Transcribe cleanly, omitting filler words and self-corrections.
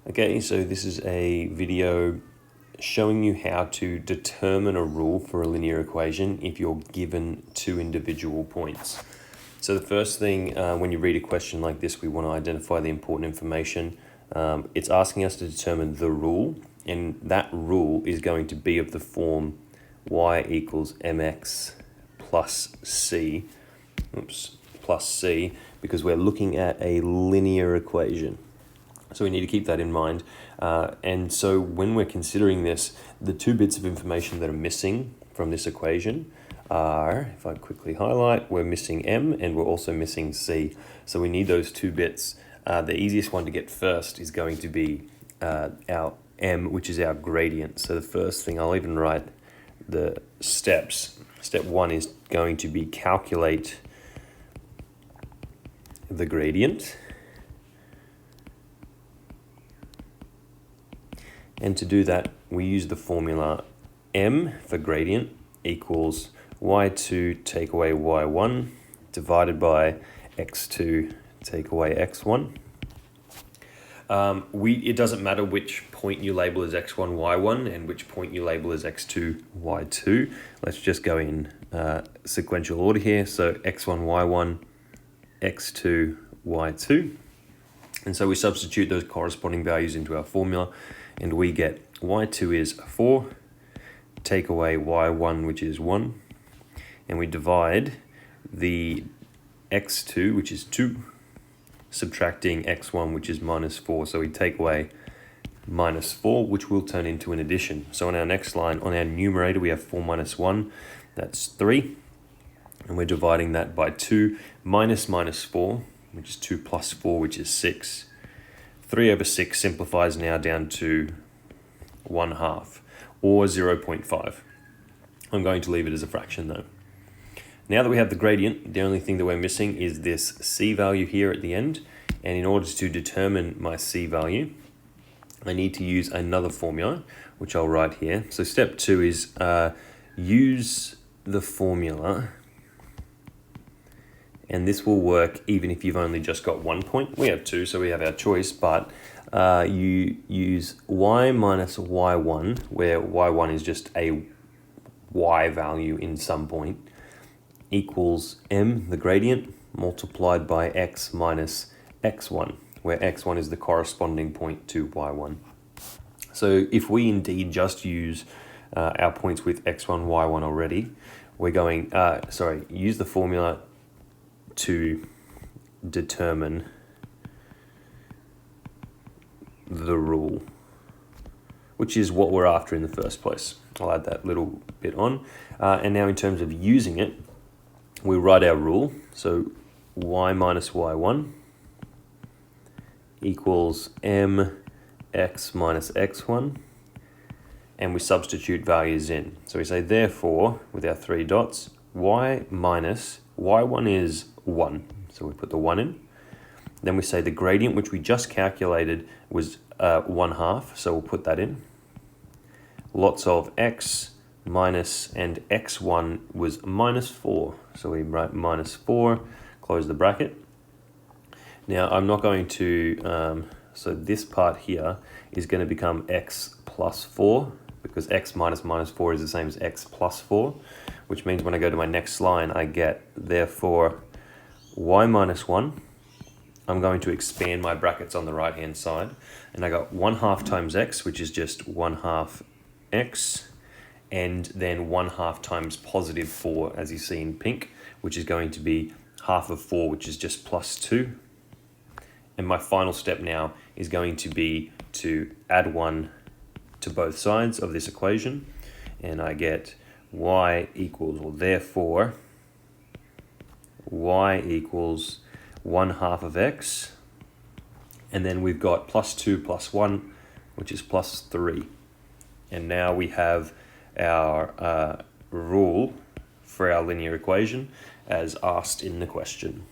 Okay, so this is a video showing you how to determine a rule for a linear equation if you're given two individual points. So the first thing, when you read a question like this, we want to identify the important information. It's asking us to determine the rule, and that rule is going to be of the form y equals mx plus c, plus c, because we're looking at a linear equation. So we need to keep that in mind. And so when we're considering this, the two bits of information that are missing from this equation are, if I quickly highlight, we're missing m and we're also missing c. So we need those two bits. The easiest one to get first is going to be our m, which is our gradient. So the first thing, I'll even write the steps. Step one is going to be calculate the gradient. And to do that, we use the formula m for gradient equals y2 take away y1 divided by x2 take away x1. It doesn't matter which point you label as x1, y1 and which point you label as x2, y2. Let's just go in sequential order here. So x1, y1, x2, y2. And so we substitute those corresponding values into our formula, and we get y2 is 4, take away y1, which is 1, and we divide the x2, which is 2, subtracting x1, which is minus 4. So we take away minus 4, which will turn into an addition. So on our next line, on our numerator, we have 4 minus 1, that's 3, and we're dividing that by 2 minus 4, which is 2 plus 4, which is 6. 3 over 6 simplifies now down to 1/2, or 0.5. I'm going to leave it as a fraction though. Now that we have the gradient, the only thing that we're missing is this c value here at the end. And in order to determine my c value, I need to use another formula, which I'll write here. So step 2 is use the formula. And this will work even if you've only just got 1 point. We have 2, so we have our choice, but you use y minus y1, where y1 is just a y value in some point, equals m, the gradient, multiplied by x minus x1, where x1 is the corresponding point to y1. So if we indeed just use our points with x1, y1 already, we're going, use the formula to determine the rule, which is what we're after in the first place. I'll add that little bit on. And now in terms of using it, we write our rule. So y minus y1 equals mx minus x1, and we substitute values in. So we say, therefore, with our 3 dots, y minus y1 is 1, so we put the 1 in. Then we say the gradient, which we just calculated, was 1/2, so we'll put that in. Lots of x minus, and x1 was minus 4, so we write minus 4, close the bracket. Now I'm not going to, so this part here is going to become x plus 4, because x minus minus 4 is the same as x plus 4, which means when I go to my next line, I get, therefore, y minus 1. I'm going to expand my brackets on the right-hand side, and I got 1/2 times x, which is just 1/2 x, and then 1/2 times positive 4, as you see in pink, which is going to be half of 4, which is just plus 2. And my final step now is going to be to add 1 to both sides of this equation, and I get y equals, or therefore, y equals 1/2 of x, and then we've got plus 2 plus 1, which is plus 3. And now we have our rule for our linear equation as asked in the question.